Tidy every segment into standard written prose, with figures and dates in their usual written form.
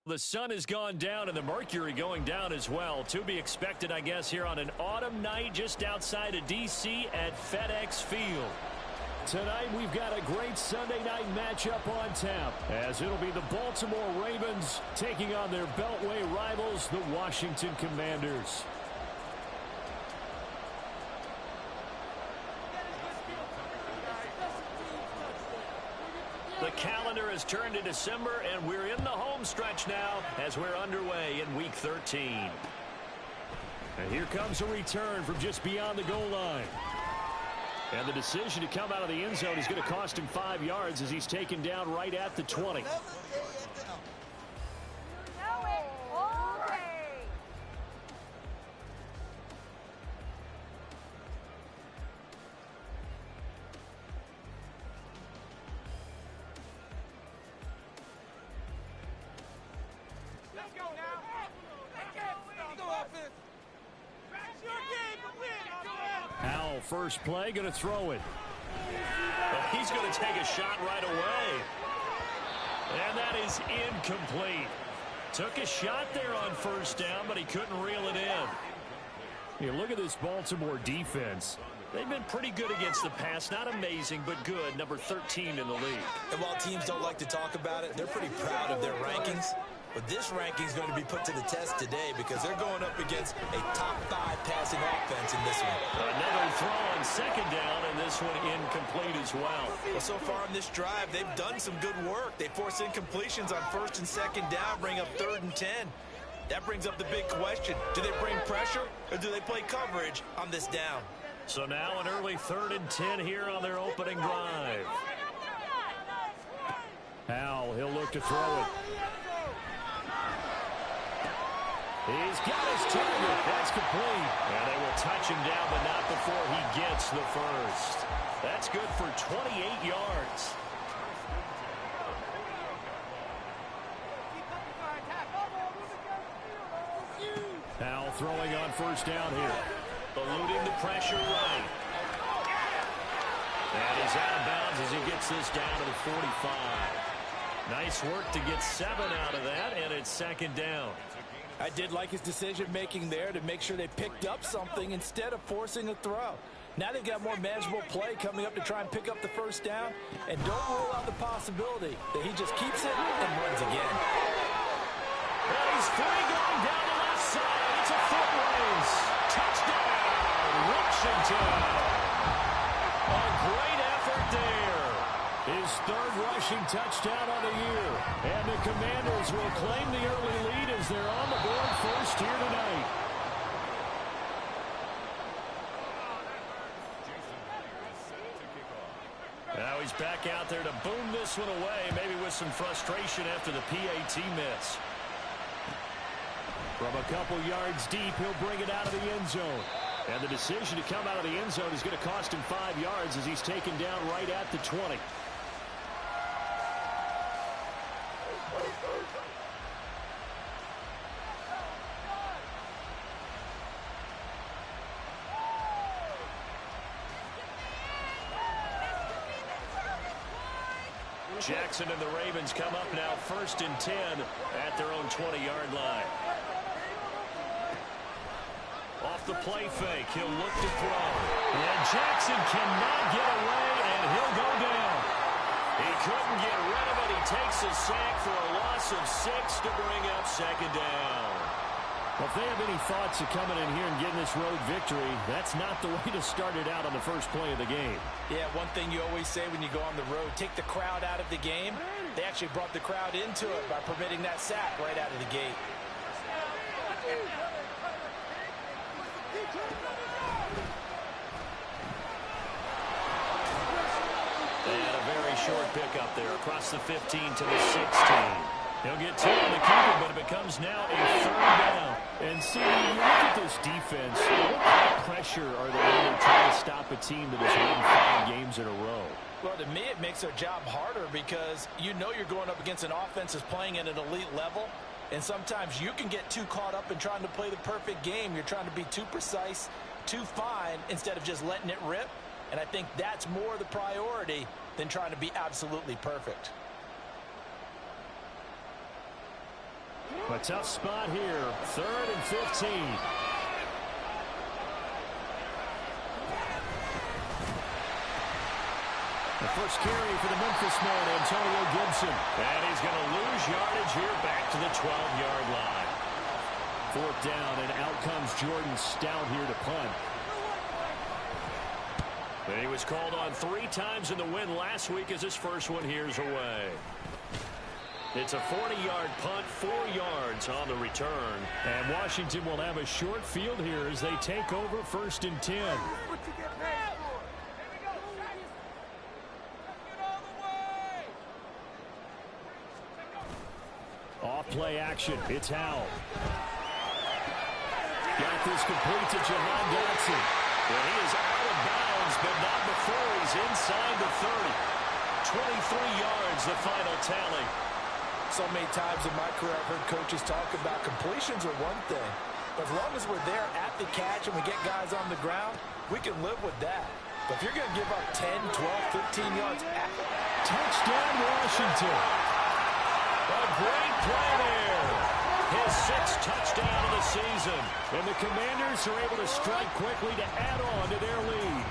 The sun has gone down and the mercury going down as well. To be expected, I guess, here on an autumn night just outside of D.C. at FedEx Field. Tonight we've got a great Sunday night matchup on tap, as it'll be the Baltimore Ravens taking on their Beltway rivals, the Washington Commanders. The calendar has turned to December, and we're in the home stretch now as we're underway in Week 13. And here comes a return from just beyond the goal line. And the decision to come out of the end zone is going to cost him 5 yards as he's taken down right at the 20. First play, going to throw it. He's going to take a shot right away. And that is incomplete. Took a shot there on first down, but he couldn't reel it in. You look at this Baltimore defense. They've been pretty good against the pass. Not amazing, but good. Number 13 in the league. And while teams don't like to talk about it, they're pretty proud of their rankings. But this ranking is going to be put to the test today because they're going up against a top 5 passing offense in this one. Another throw on second down, and this one incomplete as well. Well, so far on this drive, they've done some good work. They force incompletions on first and second down, bring up 3rd and 10. That brings up the big question. Do they bring pressure or do they play coverage on this down? So now an early 3rd and 10 here on their opening drive. Howell, he'll look to throw it. He's got his target. That's complete. And they will touch him down, but not before he gets the first. That's good for 28 yards. Howell throwing on first down here. Eluding the pressure right. And he's out of bounds as he gets this down to the 45. Nice work to get 7 out of that, and it's second down. I did like his decision-making there to make sure they picked up something instead of forcing a throw. Now they've got more manageable play coming up to try and pick up the first down. And don't rule out the possibility that he just keeps it and runs again. Well, he's free going down the left side. It's a foot race. Touchdown, Washington. A great effort there. His 3rd rushing touchdown on the year. And the Commanders will claim the early lead as they're on the board first here tonight. Now he's back out there to boom this one away, maybe with some frustration after the PAT miss. From a couple yards deep, he'll bring it out of the end zone. And the decision to come out of the end zone is going to cost him 5 yards as he's taken down right at the 20. Jackson and the Ravens come up now 1st and 10 at their own 20-yard line. Off the play fake, he'll look to throw. And Jackson cannot get away, and he'll go down. He couldn't get rid of it. He takes a sack for a loss of 6 to bring up second down. Well, if they have any thoughts of coming in here and getting this road victory, that's not the way to start it out on the first play of the game. Yeah, one thing you always say when you go on the road, take the crowd out of the game. They actually brought the crowd into it by permitting that sack right out of the gate. And a very short pickup there across the 15 to the 16. He'll get 2 on the keeper, but it becomes now a 3rd down. And see, you look at this defense, what kind of pressure are they under trying to stop a team that has won 5 games in a row? Well, to me, it makes their job harder because you know you're going up against an offense that's playing at an elite level. And sometimes you can get too caught up in trying to play the perfect game. You're trying to be too precise, too fine, instead of just letting it rip. And I think that's more the priority than trying to be absolutely perfect. A tough spot here. 3rd and 15. The first carry for the Memphis man, Antonio Gibson. And he's going to lose yardage here back to the 12-yard line. 4th down, and out comes Jordan Stout here to punt. And he was called on 3 times in the win last week as his first one here's away. It's a 40-yard punt, 4 yards on the return. And Washington will have a short field here as they take over 1st and 10. Off play action. It's Howell. Got this complete to Jahan Dotson. And he is out of bounds, but not before he's inside the 30. 23 yards, the final tally. So many times in my career I've heard coaches talk about completions are one thing. But as long as we're there at the catch and we get guys on the ground, we can live with that. But if you're going to give up 10, 12, 15 yards. Touchdown, Washington. A great play there. His 6th touchdown of the season. And the Commanders are able to strike quickly to add on to their lead.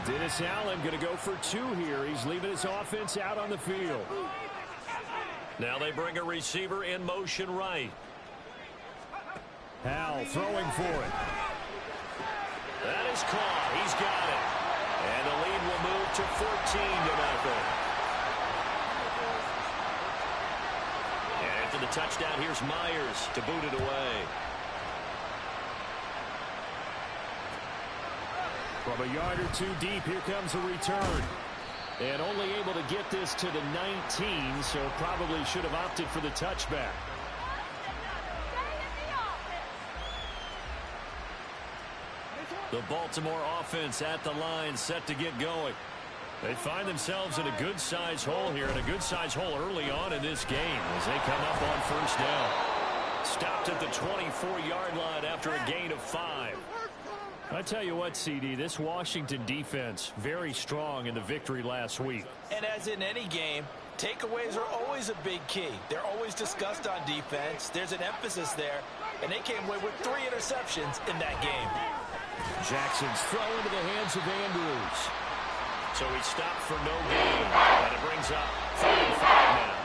Dennis Allen going to go for 2 here. He's leaving his offense out on the field. Now they bring a receiver in motion right. Howell throwing for it. That is caught. He's got it. And the lead will move to 14-0. And after the touchdown, here's Myers to boot it away. From a yard or 2 deep, here comes a return. And only able to get this to the 19, so probably should have opted for the touchback. The Baltimore offense at the line, set to get going. They find themselves in a good-sized hole here, and a good-sized hole early on in this game as they come up on 1st down. Stopped at the 24-yard line after a gain of 5. I tell you what, CD, this Washington defense, very strong in the victory last week. And as in any game, takeaways are always a big key. They're always discussed on defense. There's an emphasis there, and they came away with 3 interceptions in that game. Jackson's throw into the hands of Andrews. So he stopped for no gain, and it brings up 3 and 5 now.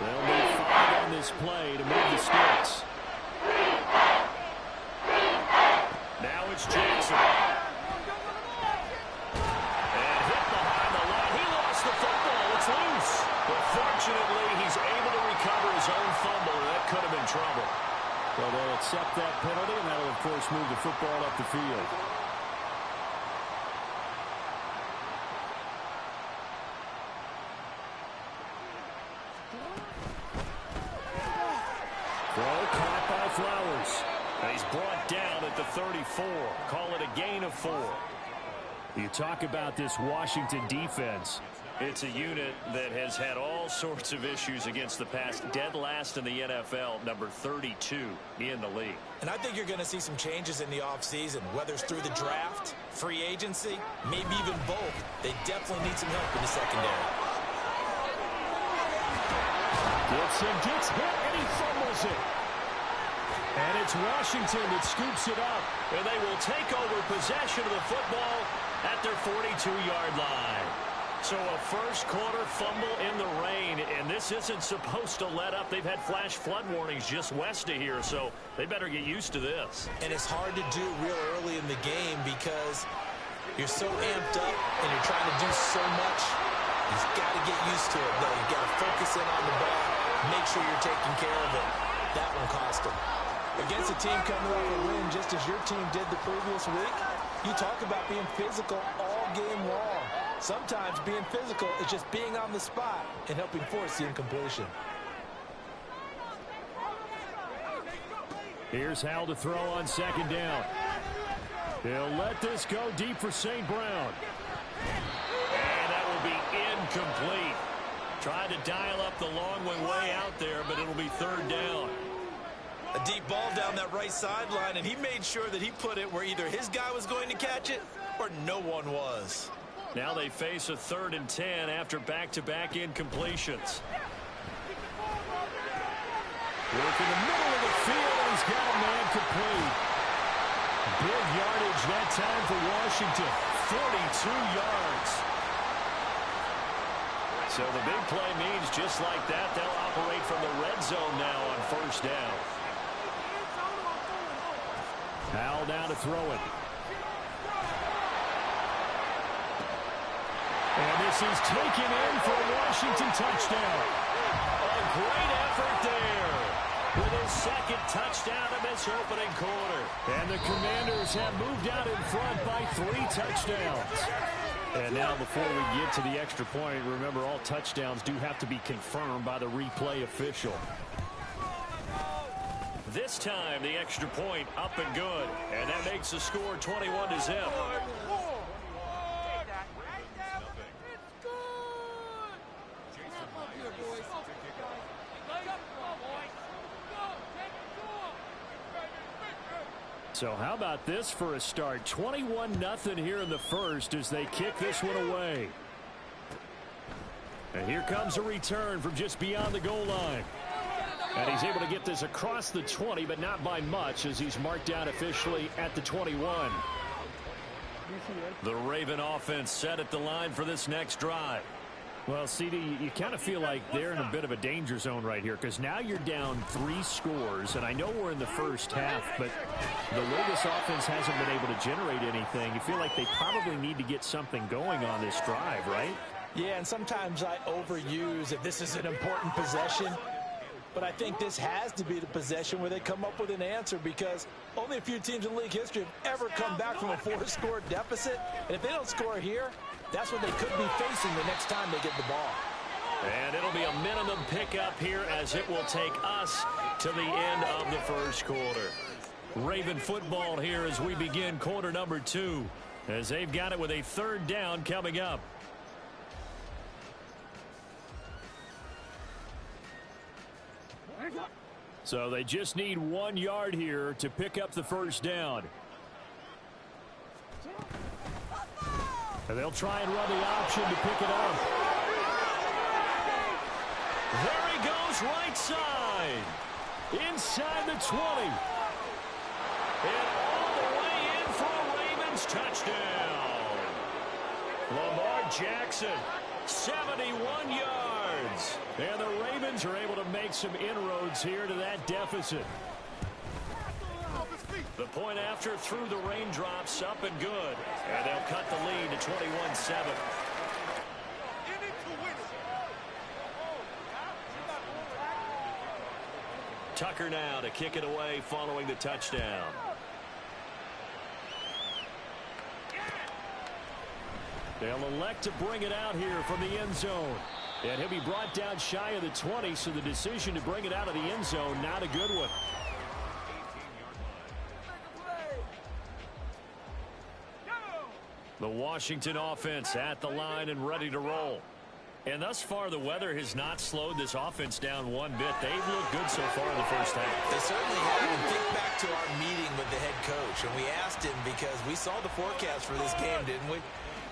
They'll need 5 on this play to move the sticks. Now it's Jackson. And hit behind the line. He lost the football. It's loose. But fortunately, he's able to recover his own fumble, and that could have been trouble. Well, they'll accept that penalty, and that'll, of course, move the football up the field. Throw caught by Flowers. And he's brought down at the 34. Call it a gain of 4. You talk about this Washington defense. It's a unit that has had all sorts of issues against the pass. Dead last in the NFL, number 32 in the league. And I think you're going to see some changes in the offseason, whether it's through the draft, free agency, maybe even both. They definitely need some help in the secondary. Gibson gets hit, and he fumbles it. And it's Washington that scoops it up. And they will take over possession of the football at their 42-yard line. So a first-quarter fumble in the rain, and this isn't supposed to let up. They've had flash flood warnings just west of here, so they better get used to this. And it's hard to do real early in the game because you're so amped up and you're trying to do so much. You've got to get used to it, though. You've got to focus in on the ball, make sure you're taking care of it. That one cost them. Against a team coming off a win just as your team did the previous week, you talk about being physical all game long. Sometimes being physical is just being on the spot and helping force the incompletion. Here's Howell to throw on 2nd down. He'll let this go deep for St. Brown. And that will be incomplete. Tried to dial up the long one way out there, but it'll be 3rd down. A deep ball down that right sideline, and he made sure that he put it where either his guy was going to catch it or no one was. Now they face a 3rd and 10 after back-to-back incompletions. Work in the middle of the field, and he's got a man complete. Big yardage that time for Washington. 42 yards. So the big play means just like that, they'll operate from the red zone now on first down. Howell down to throw it. And this is taken in for a Washington touchdown. A great effort there with his second touchdown in this opening quarter. And the Commanders have moved out in front by 3 touchdowns. And now before we get to the extra point, remember all touchdowns do have to be confirmed by the replay official. This time the extra point up and good. And that makes the score 21-0. So how about this for a start? 21-0 here in the first as they kick this one away. And here comes a return from just beyond the goal line. And he's able to get this across the 20, but not by much as he's marked down officially at the 21. The Raven offense set at the line for this next drive. Well, CD, you kind of feel like they're in a bit of a danger zone right here because now you're down 3 scores, and I know we're in the first half, but the way this offense hasn't been able to generate anything, you feel like they probably need to get something going on this drive, right? Yeah, and sometimes I overuse if this is an important possession. But I think this has to be the possession where they come up with an answer because only a few teams in league history have ever come back from a 4-score deficit. And if they don't score here, that's what they could be facing the next time they get the ball. And it'll be a minimum pickup here as it will take us to the end of the first quarter. Raven football here as we begin quarter number 2 as they've got it with a 3rd down coming up. So they just need 1 yard here to pick up the first down. And they'll try and run the option to pick it up. There he goes right side. Inside the 20. And all the way in for a Ravens touchdown. Lamar Jackson, 71 yards. And the Ravens are able to make some inroads here to that deficit. The point after through the raindrops up and good. And they'll cut the lead to 21-7. Tucker now to kick it away following the touchdown. They'll elect to bring it out here from the end zone. And he'll be brought down shy of the 20, so the decision to bring it out of the end zone, not a good one. The Washington offense at the line and ready to roll. And thus far, the weather has not slowed this offense down one bit. They've looked good so far in the first half. They certainly have. And think back to our meeting with the head coach, and we asked him because we saw the forecast for this game, didn't we?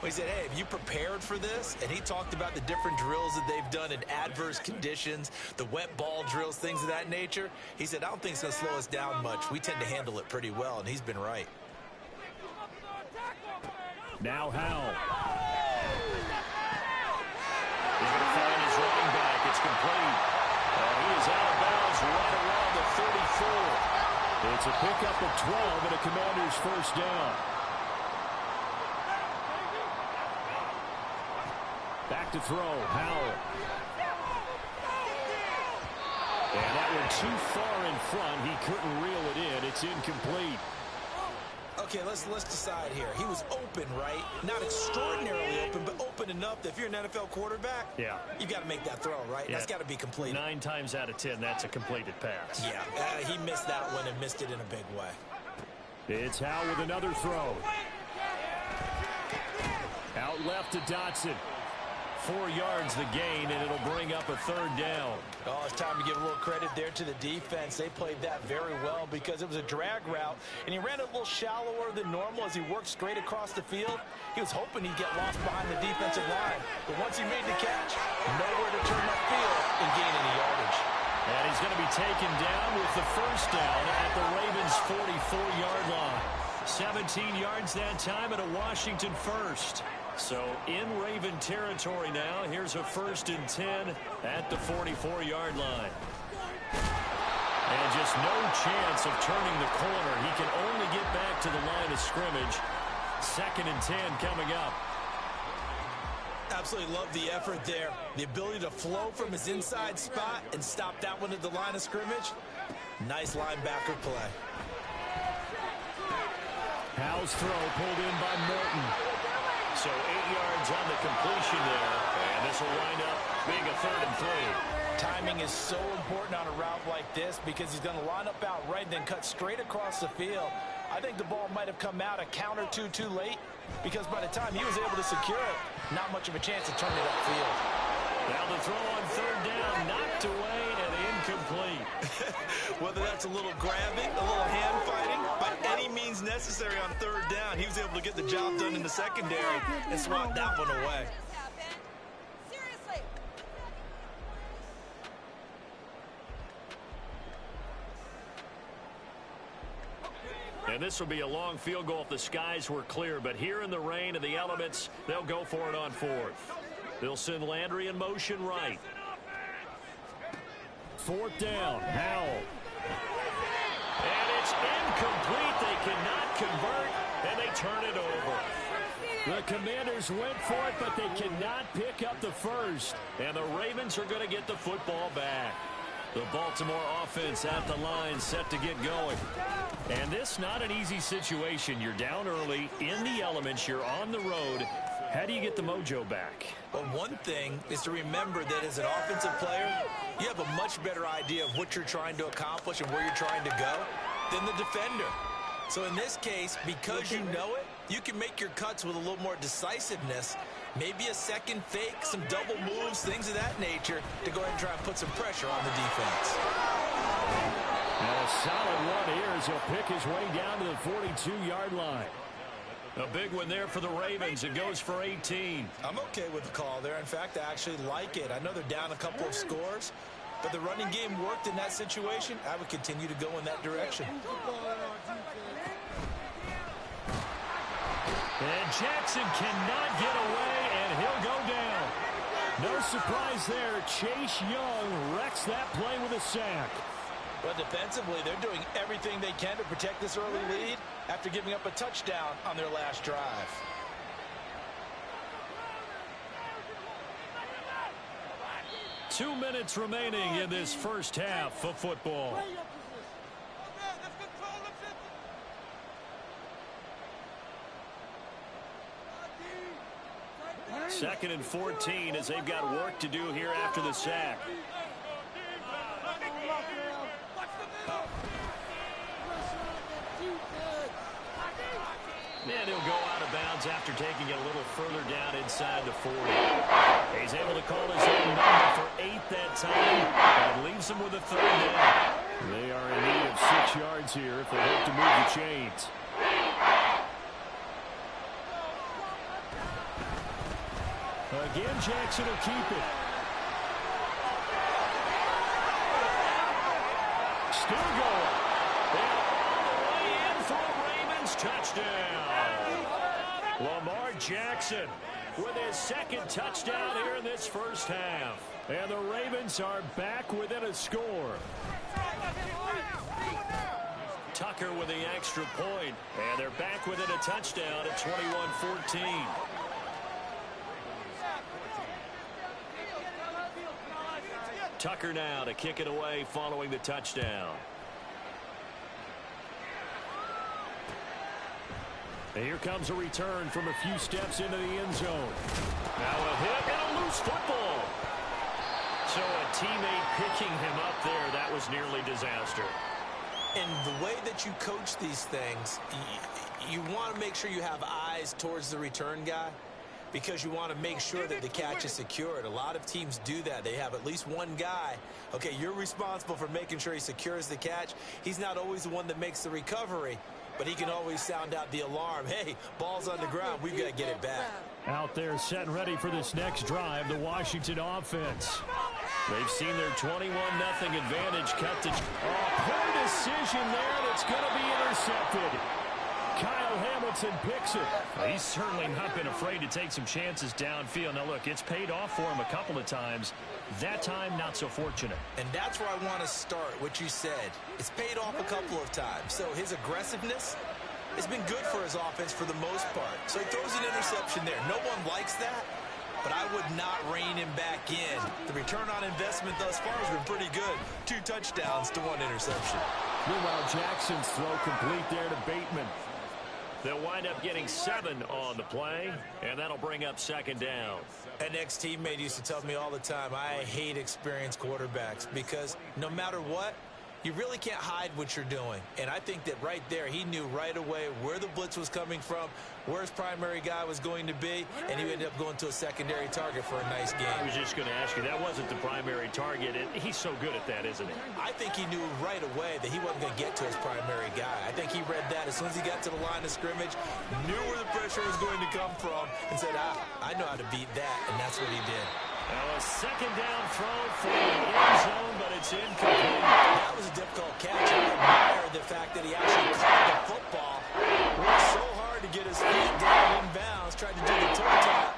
We said, hey, have you prepared for this? And he talked about the different drills that they've done in adverse conditions, the wet ball drills, things of that nature. He said, I don't think it's going to slow us down much. We tend to handle it pretty well, and he's been right. Now Howell. He's going to find his running back. It's complete. And he is out of bounds right around the 34. It's a pickup of 12 and a Commander's first down. Back to throw. Howell. And that one too far in front. He couldn't reel it in. It's incomplete. Okay, let's decide here. He was open, right? Not extraordinarily open, but open enough that if you're an NFL quarterback, yeah, you got to make that throw, right? Yeah. That's got to be completed. 9 times out of 10, that's a completed pass. Yeah, he missed that one and missed it in a big way. It's Howell with another throw. Out left to Dotson. 4 yards the gain, and it'll bring up a 3rd down. Oh, it's time to give a little credit there to the defense. They played that very well because it was a drag route, and he ran it a little shallower than normal as he worked straight across the field. He was hoping he'd get lost behind the defensive line, but once he made the catch, nowhere to turn upfield and gain any yardage. And he's going to be taken down with the first down at the Ravens' 44-yard line. 17 yards that time and a Washington first. So in Raven territory now, here's a 1st and 10 at the 44-yard line. And just no chance of turning the corner. He can only get back to the line of scrimmage. 2nd and 10 coming up. Absolutely love the effort there. The ability to flow from his inside spot and stop that one at the line of scrimmage. Nice linebacker play. Howell's throw pulled in by Morton. So 8 yards on the completion there. And this will wind up being a 3rd and 3. Timing is so important on a route like this because he's going to line up out right and then cut straight across the field. I think the ball might have come out a count or two too late because by the time he was able to secure it, not much of a chance to turn it upfield. Now the throw on 3rd down, knocked away and incomplete. Whether that's a little grabbing, a little hand fighting, by any means necessary on 3rd down, he was able to get the job done in the secondary and swat that one away. And this will be a long field goal if the skies were clear. But here in the rain and the elements, they'll go for it on 4th. They'll send Landry in motion right. 4th down, Howell. And it's incomplete. They cannot convert, and they turn it over. The Commanders went for it, but they cannot pick up the first. And the Ravens are going to get the football back. The Baltimore offense at the line set to get going. And this not an easy situation. You're down early, in the elements, you're on the road. How do you get the mojo back? Well, one thing is to remember that as an offensive player, you have a much better idea of what you're trying to accomplish and where you're trying to go than the defender. So in this case, because you know it, you can make your cuts with a little more decisiveness. Maybe a second fake, some double moves, things of that nature to go ahead and try and put some pressure on the defense. And a solid run here as he'll pick his way down to the 42-yard line. A big one there for the Ravens. It goes for 18. I'm okay with the call there. In fact, I actually like it. I know they're down a couple of scores, but the running game worked in that situation. I would continue to go in that direction. And Jackson cannot get away, and he'll go down. No surprise there. Chase Young wrecks that play with a sack. But defensively, they're doing everything they can to protect this early lead after giving up a touchdown on their last drive. Two minutes remaining in this first half of football. 2nd and 14 as they've got work to do here after the sack. And he'll go out of bounds after taking it a little further down inside the 40. He's able to call his own number for 8 that time and leaves him with a 3rd down. They are in need of 6 yards here if they hope to move the chains. Again, Jackson will keep it. Still going. And all the way in for a Ravens touchdown. Lamar Jackson with his 2nd touchdown here in this first half. And the Ravens are back within a score. Tucker with the extra point. And they're back within a touchdown at 21-14. Tucker now to kick it away following the touchdown. And here comes a return from a few steps into the end zone. Now a hit and a loose football. So a teammate picking him up there, that was nearly disaster. And the way that you coach these things, you want to make sure you have eyes towards the return guy, because you want to make sure that the catch is secured. A lot of teams do that. They have at least one guy. Okay, you're responsible for making sure he secures the catch. He's not always the one that makes the recovery, but he can always sound out the alarm. Hey, ball's on the ground. We've got to get it back. Out there set and ready for this next drive, the Washington offense. They've seen their 21-0 advantage cut to... poor decision there that's going to be intercepted. Kyle Hamilton picks it. He's certainly not been afraid to take some chances downfield. Now, look, it's paid off for him a couple of times. That time, not so fortunate. And that's where I want to start, what you said. It's paid off a couple of times. So his aggressiveness has been good for his offense for the most part. So he throws an interception there. No one likes that, but I would not rein him back in. The return on investment thus far has been pretty good. 2 touchdowns to 1 interception. Meanwhile, Jackson's throw complete there to Bateman. They'll wind up getting 7 on the play, and that'll bring up 2nd down. An ex-teammate used to tell me all the time, I hate experienced quarterbacks because no matter what, you really can't hide what you're doing. And I think that right there, he knew right away where the blitz was coming from, where his primary guy was going to be, and he ended up going to a secondary target for a nice game. I was just going to ask you, that wasn't the primary target. He's so good at that, isn't he? I think he knew right away that he wasn't going to get to his primary guy. I think he read that as soon as he got to the line of scrimmage, knew where the pressure was going to come from, and said, I know how to beat that, and that's what he did. Now a 2nd down throw for the end zone, but it's incomplete. That was a difficult catch. I admire the fact that he actually caught the football. Worked so hard to get his feet down in bounds, tried to do the toe tap.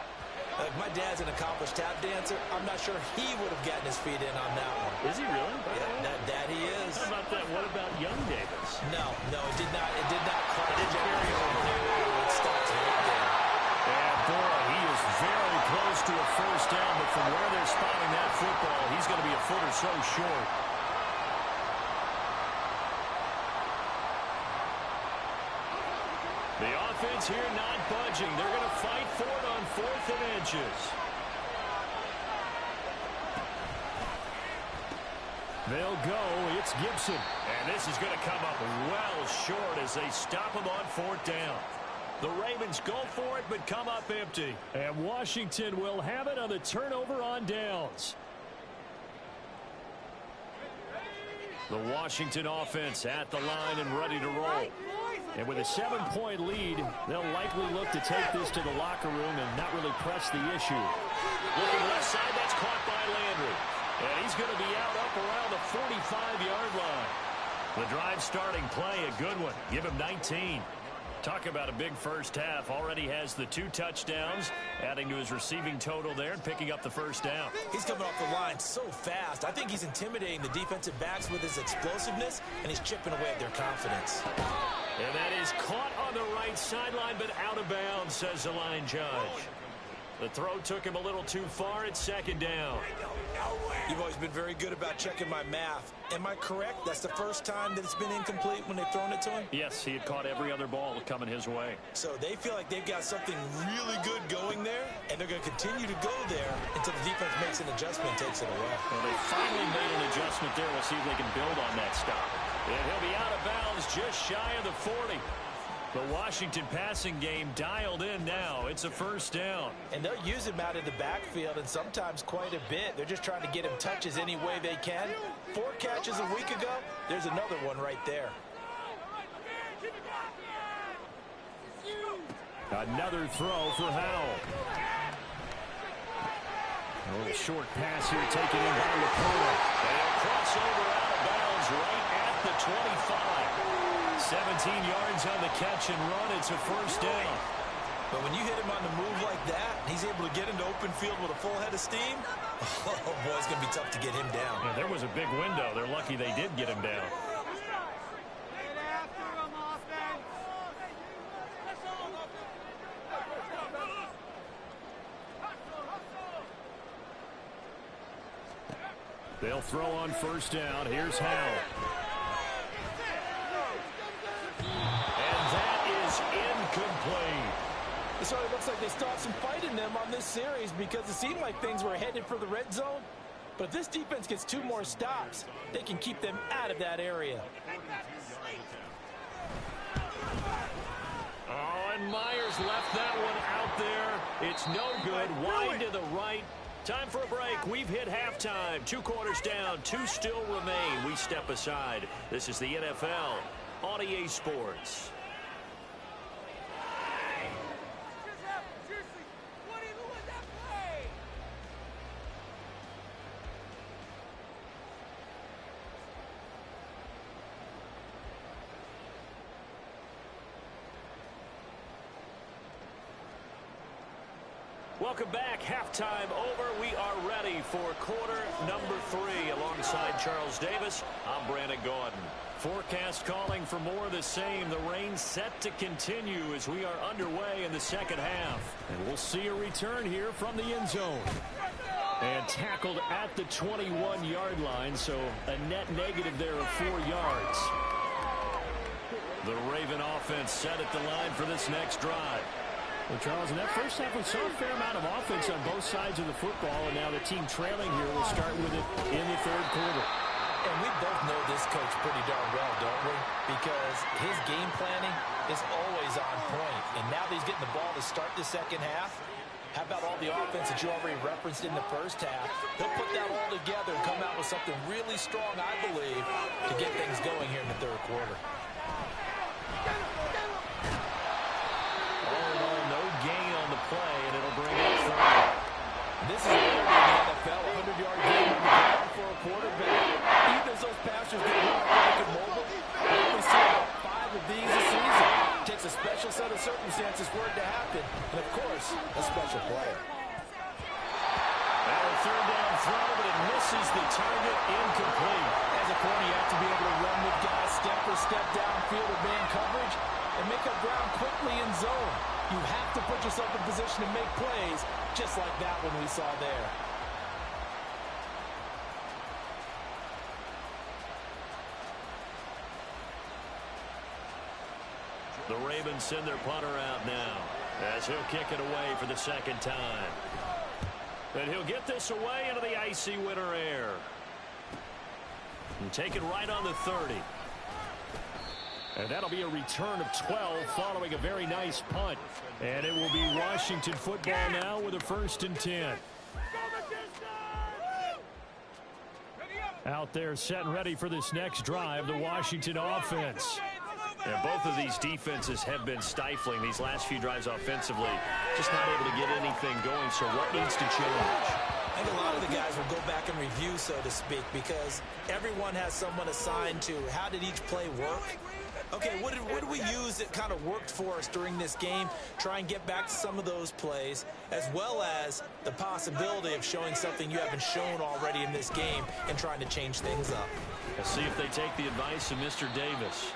My dad's an accomplished tap dancer. I'm not sure he would have gotten his feet in on that one. Is he really? Yeah, that he is. How about that? What about young Davis? No, it did not. It did not quite carry over. It stops right there. And boy, he is very close to a 1st down, but from where they're spotting that football, he's going to be a foot or so short. The offense here not budging. They're going to fight for it on 4th and inches. They'll go. It's Gibson. And this is going to come up well short as they stop him on 4th down. The Ravens go for it, but come up empty. And Washington will have it on the turnover on downs. The Washington offense at the line and ready to roll. And with a 7-point lead, they'll likely look to take this to the locker room and not really press the issue. Looking left side, that's caught by Landry. And he's going to be out up around the 45-yard line. The drive starting play, a good one. Give him 19. Talk about a big first half. Already has the 2 touchdowns, adding to his receiving total there and picking up the 1st down. He's coming off the line so fast. I think he's intimidating the defensive backs with his explosiveness, and he's chipping away at their confidence. And that is caught on the right sideline, but out of bounds, says the line judge. The throw took him a little too far at 2nd down. You've always been very good about checking my math. Am I correct? That's the first time that it's been incomplete when they've thrown it to him? Yes, he had caught every other ball coming his way. So they feel like they've got something really good going there, and they're going to continue to go there until the defense makes an adjustment and takes it away. Well, they finally made an adjustment there. We'll see if they can build on that stop. And he'll be out of bounds just shy of the 40. The Washington passing game dialed in now. It's a 1st down. And they'll use him out of the backfield, and sometimes quite a bit. They're just trying to get him touches any way they can. 4 catches a week ago. There's another one right there. Another throw for Howell. A little short pass here taken in by Laporta. And crossover out of bounds right at the 25. 17 yards on the catch and run. It's a 1st down. But when you hit him on the move like that, he's able to get into open field with a full head of steam. Oh, boy, it's going to be tough to get him down. Yeah, there was a big window. They're lucky they did get him down. They'll throw on 1st down. Here's Howell. Incomplete. It sort of looks like they stopped some fight in them on this series because it seemed like things were headed for the red zone. But if this defense gets 2 more stops, they can keep them out of that area. Oh, and Myers left that one out there. It's no good. Wide to the right. Time for a break. We've hit halftime. 2 quarters down. 2 still remain. We step aside. This is the NFL on EA Sports. Welcome back. Halftime over. We are ready for quarter number 3. Alongside Charles Davis, I'm Brandon Gordon. Forecast calling for more of the same. The rain set to continue as we are underway in the second half. And we'll see a return here from the end zone. And tackled at the 21-yard line, so a net negative there of 4 yards. The Raven offense set at the line for this next drive. Well, Charles, in that first half, we saw a fair amount of offense on both sides of the football, and now the team trailing here will start with it in the third quarter. And we both know this coach pretty darn well, don't we? Because his game planning is always on point. And now that he's getting the ball to start the second half, how about all the offense that you already referenced in the first half? He'll put that all together and come out with something really strong, I believe, to get things going here in the third quarter. Gain on the play, and it'll bring up third. This is rare in the NFL, a 100-yard gain on the ground for a quarterback. Even as those passers get more athletic and mobile, we only see about 5 of these a season. It takes a special set of circumstances for it to happen, and of course, a special player. Now a third down throw, but it misses the target, incomplete. As a corner, you have to be able to run with guys step for step downfield or man coverage and make up ground quickly in zone. You have to put yourself in position to make plays, just like that one we saw there. The Ravens send their punter out now, as he'll kick it away for the second time. And he'll get this away into the icy winter air. And take it right on the 30. And that'll be a return of 12 following a very nice punt. And it will be Washington football now with a 1st and 10. Out there set and ready for this next drive, the Washington offense. And both of these defenses have been stifling these last few drives offensively. Just not able to get anything going, so what needs to change? I think a lot of the guys will go back and review, so to speak, because everyone has someone assigned to how did each play work. Okay, what did we use that kind of worked for us during this game? Try and get back to some of those plays, as well as the possibility of showing something you haven't shown already in this game and trying to change things up. We'll see if they take the advice of Mr. Davis.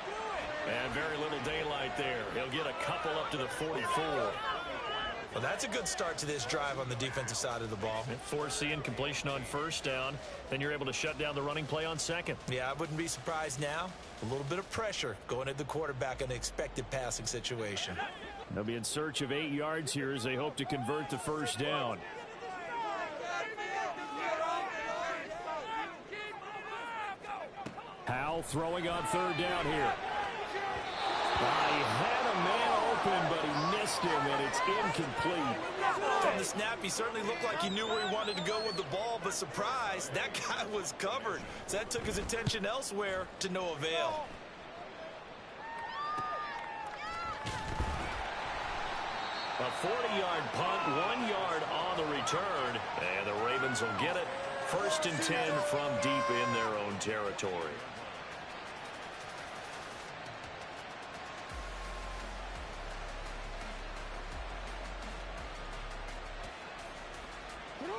And very little daylight there. He'll get a couple up to the 44. Well, that's a good start to this drive on the defensive side of the ball. Force the incompletion on first down. Then you're able to shut down the running play on second. Yeah, I wouldn't be surprised now. A little bit of pressure going at the quarterback in an expected passing situation. They'll be in search of 8 yards here as they hope to convert the first down. Howell throwing on third down here. He had a man open, but he missed him, and it's incomplete. From the snap, he certainly looked like he knew where he wanted to go with the ball, but surprise, that guy was covered. So that took his attention elsewhere to no avail. A 40-yard punt, 1 yard on the return, and the Ravens will get it. 1st and 10 from deep in their own territory.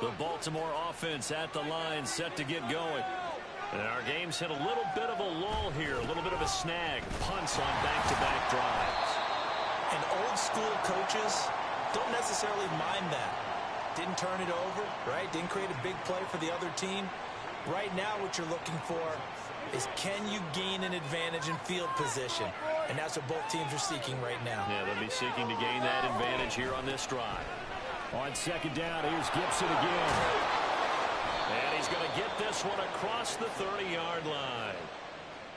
The Baltimore offense at the line, set to get going. And our game's hit a little bit of a lull here, a little bit of a snag. Punts on back-to-back drives. And old-school coaches don't necessarily mind that. Didn't turn it over, right? Didn't create a big play for the other team. Right now what you're looking for is can you gain an advantage in field position? And that's what both teams are seeking right now. Yeah, they'll be seeking to gain that advantage here on this drive. On second down, here's Gibson again. And he's going to get this one across the 30-yard line.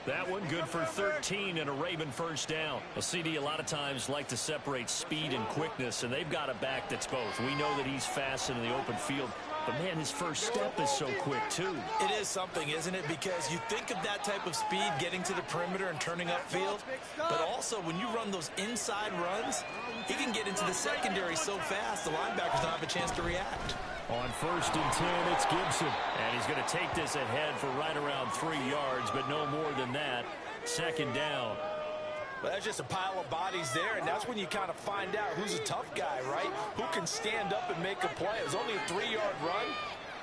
That one good for 13 and a Raven first down. A CD a lot of times like to separate speed and quickness, and they've got a back that's both. We know that he's fast in the open field, but man, his first step is so quick too. It is something, isn't it? Because you think of that type of speed getting to the perimeter and turning upfield, but also when you run those inside runs, he can get into the secondary so fast the linebackers don't have a chance to react. On 1st and 10, it's Gibson. And he's going to take this ahead for right around 3 yards, but no more than that. Second down. Well, that's just a pile of bodies there, and that's when you kind of find out who's a tough guy, right? Who can stand up and make a play. It was only a 3-yard run,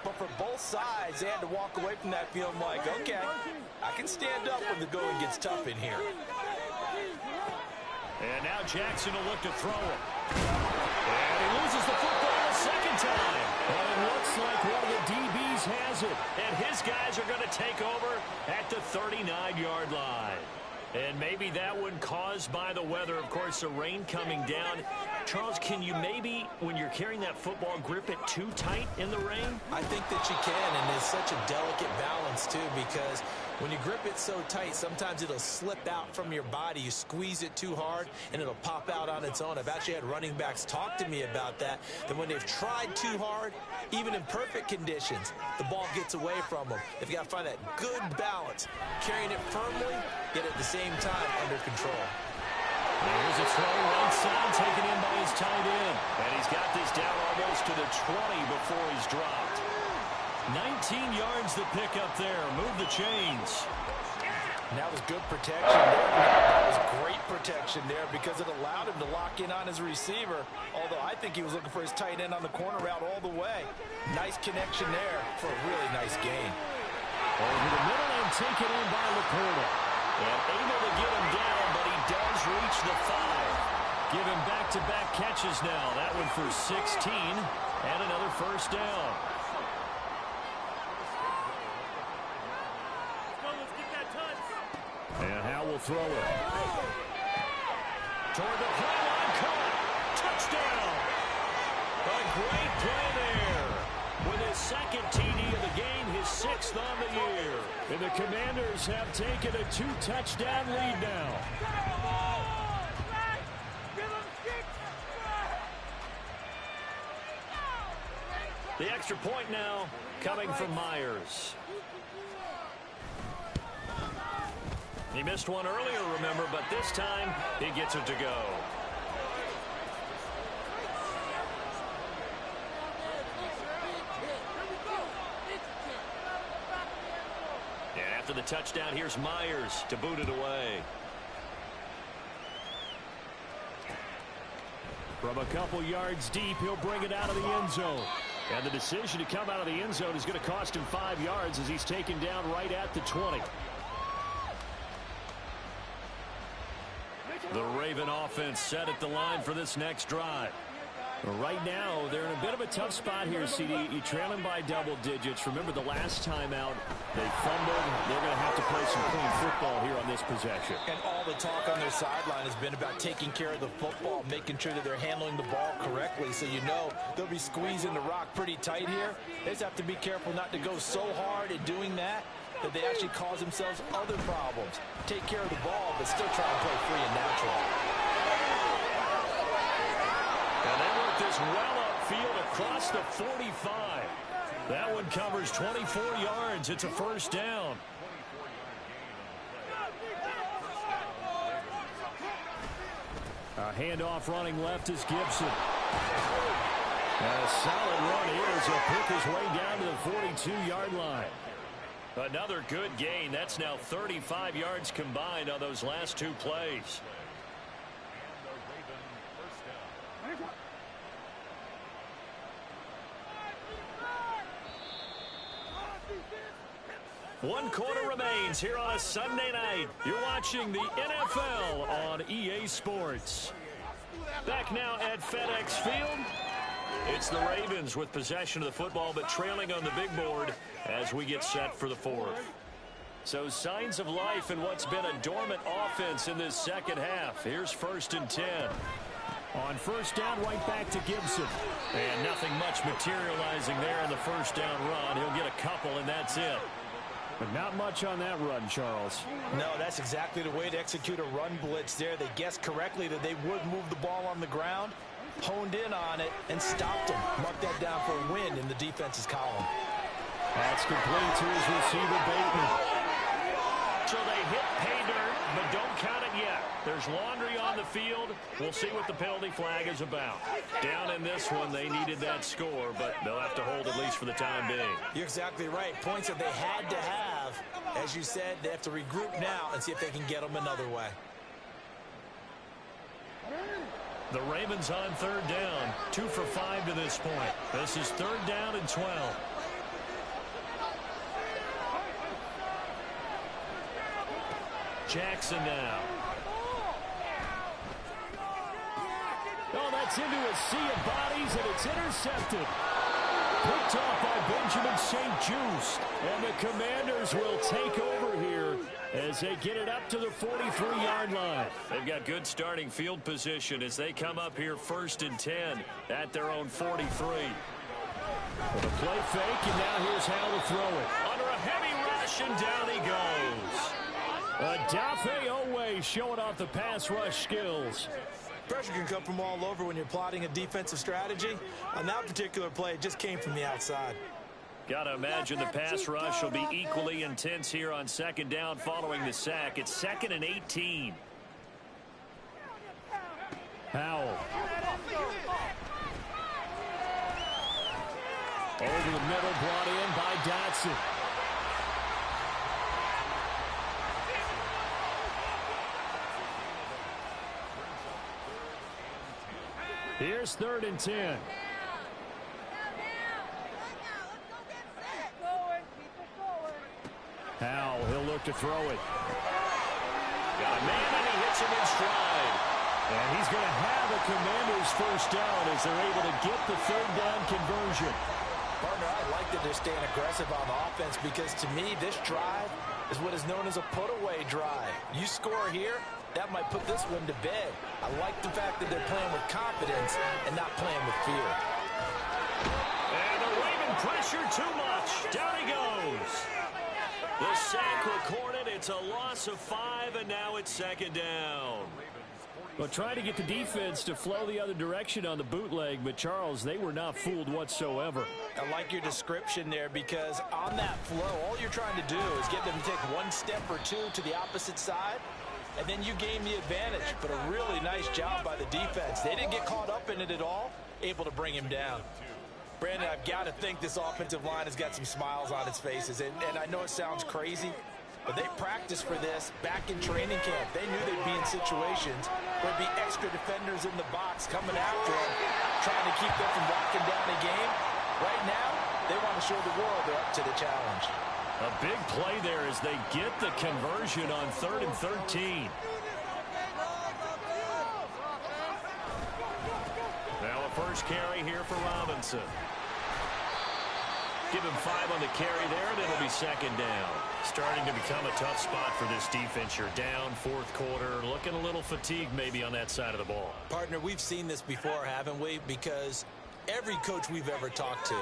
but for both sides, they had to walk away from that feeling like, okay, I can stand up when the going gets tough in here. And now Jackson will look to throw it. And he loses the football a second time. But it looks like one of the DBs has it. And his guys are going to take over at the 39-yard line. And maybe that one caused by the weather. Of course, the rain coming down. Charles, can you maybe, when you're carrying that football, grip it too tight in the rain? I think that you can, and it's such a delicate balance, too, because when you grip it so tight, sometimes it'll slip out from your body. You squeeze it too hard, and it'll pop out on its own. I've actually had running backs talk to me about that when they've tried too hard, even in perfect conditions, the ball gets away from them. They've got to find that good balance, carrying it firmly, yet at the same time under control. There's a throw right side taken in by his tight end. And he's got this down almost to the 20 before he's dropped. 19 yards to pick up there. Move the chains. And that was good protection there. That was great protection there because it allowed him to lock in on his receiver. Although I think he was looking for his tight end on the corner route all the way. Nice connection there for a really nice gain. Over the middle and taken in by Laporta. And able to get him down, but he does reach the 5. Give him back-to-back catches now. That one for 16 and another first down. And Howe will throw it. Toward the pylon, caught. Touchdown. A great play there. With his second TD of the game, his 6th on the year. And the Commanders have taken a 2-touchdown lead now. The extra point now coming from Myers. He missed one earlier, remember, but this time he gets it to go. And after the touchdown, here's Myers to boot it away. From a couple yards deep, he'll bring it out of the end zone. And the decision to come out of the end zone is going to cost him 5 yards as he's taken down right at the 20. The Raven offense set at the line for this next drive. Right now, they're in a bit of a tough spot here, CD. You trail them by double digits. Remember the last time out, they fumbled. They're going to have to play some clean football here on this possession. And all the talk on their sideline has been about taking care of the football, making sure that they're handling the ball correctly. So you know they'll be squeezing the rock pretty tight here. They just have to be careful not to go so hard at doing that they actually cause themselves other problems. Take care of the ball, but still try to play free and natural. And they work this well upfield across the 45. That one covers 24 yards. It's a first down. A handoff running left is Gibson. And a solid run here as he'll pick his way down to the 42-yard line. Another good gain. That's now 35 yards combined on those last 2 plays. One quarter remains here on a Sunday night. You're watching the NFL on EA Sports. Back now at FedEx Field. It's the Ravens with possession of the football, but trailing on the big board as we get set for the 4th. So signs of life in what's been a dormant offense in this second half. Here's 1st and 10. On first down, right back to Gibson. And nothing much materializing there in the first down run. He'll get a couple, and that's it. But not much on that run, Charles. No, that's exactly the way to execute a run blitz there. They guessed correctly that they would move the ball on the ground, honed in on it, and stopped them. Marked that down for a win in the defense's column. That's complete to his receiver, Bateman. So they hit pay dirt, but don't count it yet. There's laundry on the field. We'll see what the penalty flag is about. Down in this one, they needed that score, but they'll have to hold at least for the time being. You're exactly right. Points that they had to have. As you said, they have to regroup now and see if they can get them another way. The Ravens on third down. 2 for 5 to this point. This is third down and 12. Jackson now. Oh, that's into a sea of bodies, and it's intercepted. Picked off by Benjamin St. Just. And the Commanders will take over here as they get it up to the 43-yard line. They've got good starting field position as they come up here first and 10 at their own 43. With a play fake, and now here's how to throw it. Under a heavy rush, and down he goes. Adafe Owe showing off the pass rush skills. Pressure can come from all over when you're plotting a defensive strategy. On that particular play, it just came from the outside. Got to imagine the pass rush will be equally intense here on second down following the sack. It's 2nd and 18. Howell. Over the middle, brought in by Dotson. Here's 3rd and 10. Howell, he'll look to throw it. Got a man, and he hits him in stride. And he's going to have the Commanders first down as they're able to get the third down conversion. Partner, I like that they're staying aggressive on the offense because to me, this drive is what is known as a put-away drive. You score here, that might put this one to bed. I like the fact that they're playing with confidence and not playing with fear. And the Raven pressure too much. Down he goes. The sack recorded. It's a loss of 5, and now it's second down. Well, trying to get the defense to flow the other direction on the bootleg, but Charles, they were not fooled whatsoever. I like your description there because on that flow, all you're trying to do is get them to take one step or two to the opposite side, and then you gain the advantage. But a really nice job by the defense. They didn't get caught up in it at all, able to bring him down. Brandon, I've got to think this offensive line has got some smiles on its faces, and I know it sounds crazy, but they practiced for this back in training camp. They knew they'd be in situations where there'd be extra defenders in the box coming after them, trying to keep them from locking down a game. Right now, they want to show the world they're up to the challenge. A big play there as they get the conversion on 3rd and 13. Now a first carry here for Robinson. Give him 5 on the carry there, and it'll be second down. Starting to become a tough spot for this defense. You're down 4th quarter, looking a little fatigued maybe on that side of the ball. Partner, we've seen this before, haven't we? Because every coach we've ever talked to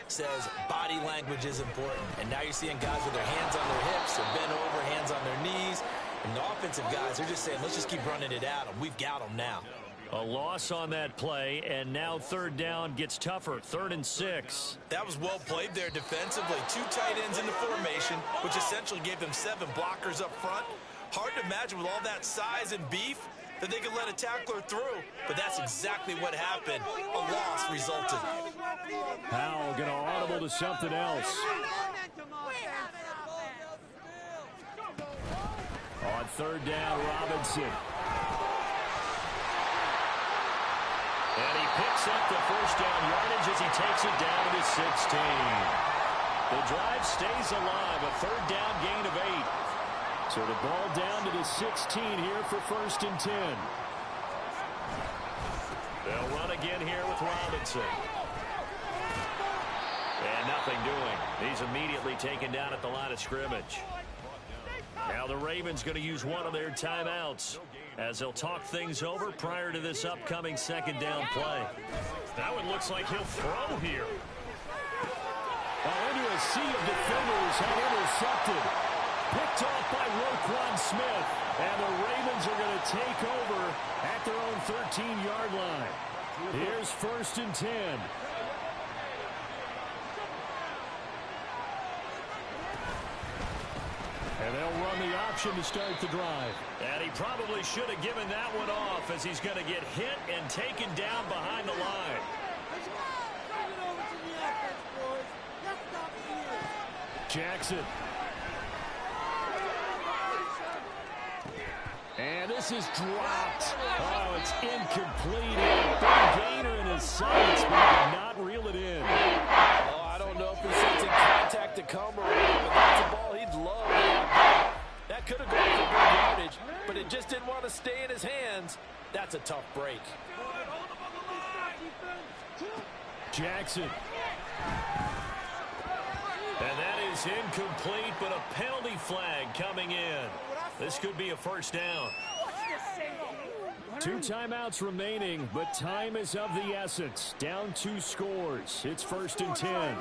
says body language is important. And now you're seeing guys with their hands on their hips, they're bent over, hands on their knees. And the offensive guys, they're just saying, let's just keep running it at them. We've got them now. A loss on that play, and now third down gets tougher. 3rd and 6. That was well played there defensively. 2 tight ends in the formation, which essentially gave them 7 blockers up front. Hard to imagine with all that size and beef that they could let a tackler through, but that's exactly what happened. A loss resulted. Howell going to audible to something else. On 3rd down, Robinson. And he picks up the first down yardage as he takes it down to 16. The drive stays alive, a 3rd down gain of 8. So the ball down to the 16 here for 1st and 10. They'll run again here with Robinson. And nothing doing. He's immediately taken down at the line of scrimmage. Now the Ravens going to use one of their timeouts as they'll talk things over prior to this upcoming second down play. That one looks like he'll throw here. Into a sea of defenders and intercepted. Picked off by Roquan Smith. And the Ravens are going to take over at their own 13-yard line. Here's 1st and 10. And they'll run the option to start the drive. And he probably should have given that one off as he's going to get hit and taken down behind the line. Jackson. And This is dropped. Oh, it's incomplete. Big gainer in his sights, but he did not reel it in. Oh, I don't know if he's sensing contact to come or what, but that's a ball he'd love to have. That could have gone for big yardage, but it just didn't want to stay in his hands. That's a tough break. Jackson. And that is incomplete, but a penalty flag coming in. This could be a first down. 2 timeouts remaining, but time is of the essence. Down 2 scores. It's 1st and 10.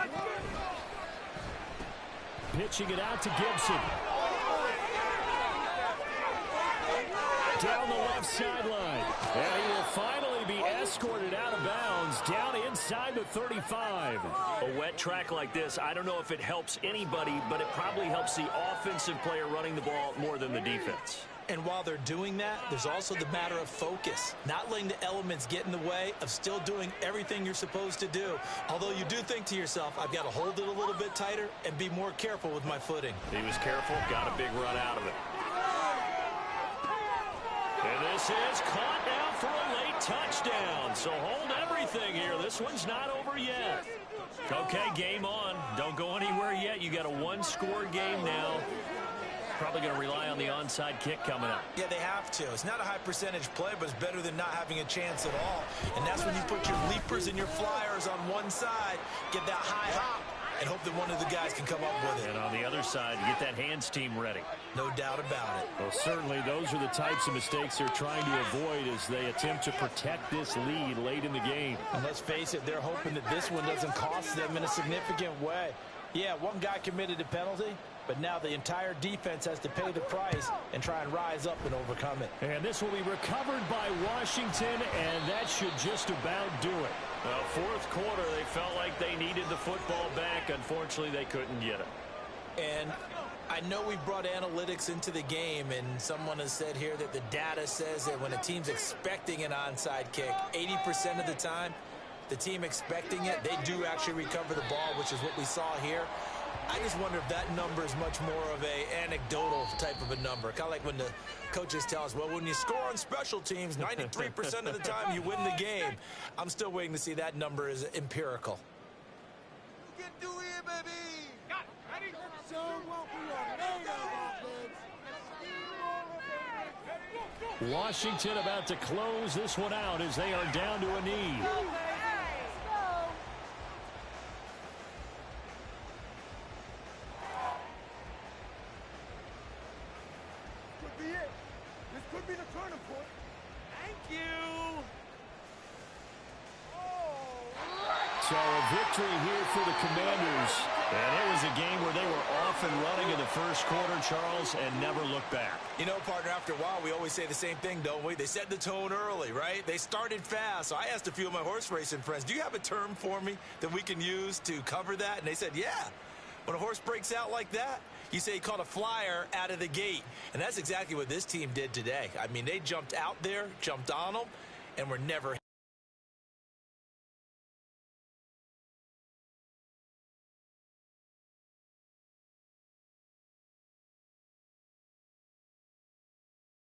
Pitching it out to Gibson. Down the left sideline. And he will finally be escorted out of bounds down inside the 35. A wet track like this, I don't know if it helps anybody, but it probably helps the offensive player running the ball more than the defense. And while they're doing that, there's also the matter of focus. Not letting the elements get in the way of still doing everything you're supposed to do. Although you do think to yourself, I've got to hold it a little bit tighter and be more careful with my footing. He was careful, got a big run out of it. And this is caught now for a late touchdown. So hold everything here. This one's not over yet. Okay, game on. Don't go anywhere yet. You got a 1-score game now. Probably going to rely on the onside kick coming up. Yeah, they have to. It's not a high percentage play, but it's better than not having a chance at all. And that's when you put your leapers and your flyers on one side, get that high hop, and hope that one of the guys can come up with it. And on the other side, get that hands team ready. No doubt about it. Well, certainly those are the types of mistakes they're trying to avoid as they attempt to protect this lead late in the game. And let's face it, they're hoping that this one doesn't cost them in a significant way. Yeah, one guy committed a penalty, but now the entire defense has to pay the price and try and rise up and overcome it. And this will be recovered by Washington, and that should just about do it. Well, 4th quarter, they felt like they needed the football back. Unfortunately, they couldn't get it. And I know we brought analytics into the game, and someone has said here that the data says that when a team's expecting an onside kick, 80% of the time, the team expecting it, they do actually recover the ball, which is what we saw here. I just wonder if that number is much more of a anecdotal type of a number. Kind of like when the coaches tell us, well, when you score on special teams, 93% of the time you win the game. I'm still waiting to see that number is empirical. You can do it, baby. Ready? Show what we are made of. Washington about to close this one out as they are down to a knee. Could be the turning point. Thank you. So a victory here for the Commanders. And it was a game where they were off and running in the 1st quarter, Charles, and never looked back. You know, partner, after a while, we always say the same thing, don't we? They set the tone early, right? They started fast. So I asked a few of my horse racing friends, do you have a term for me that we can use to cover that? And they said, yeah. When a horse breaks out like that, you say he caught a flyer out of the gate. And that's exactly what this team did today. I mean, they jumped out there, jumped on them, and were never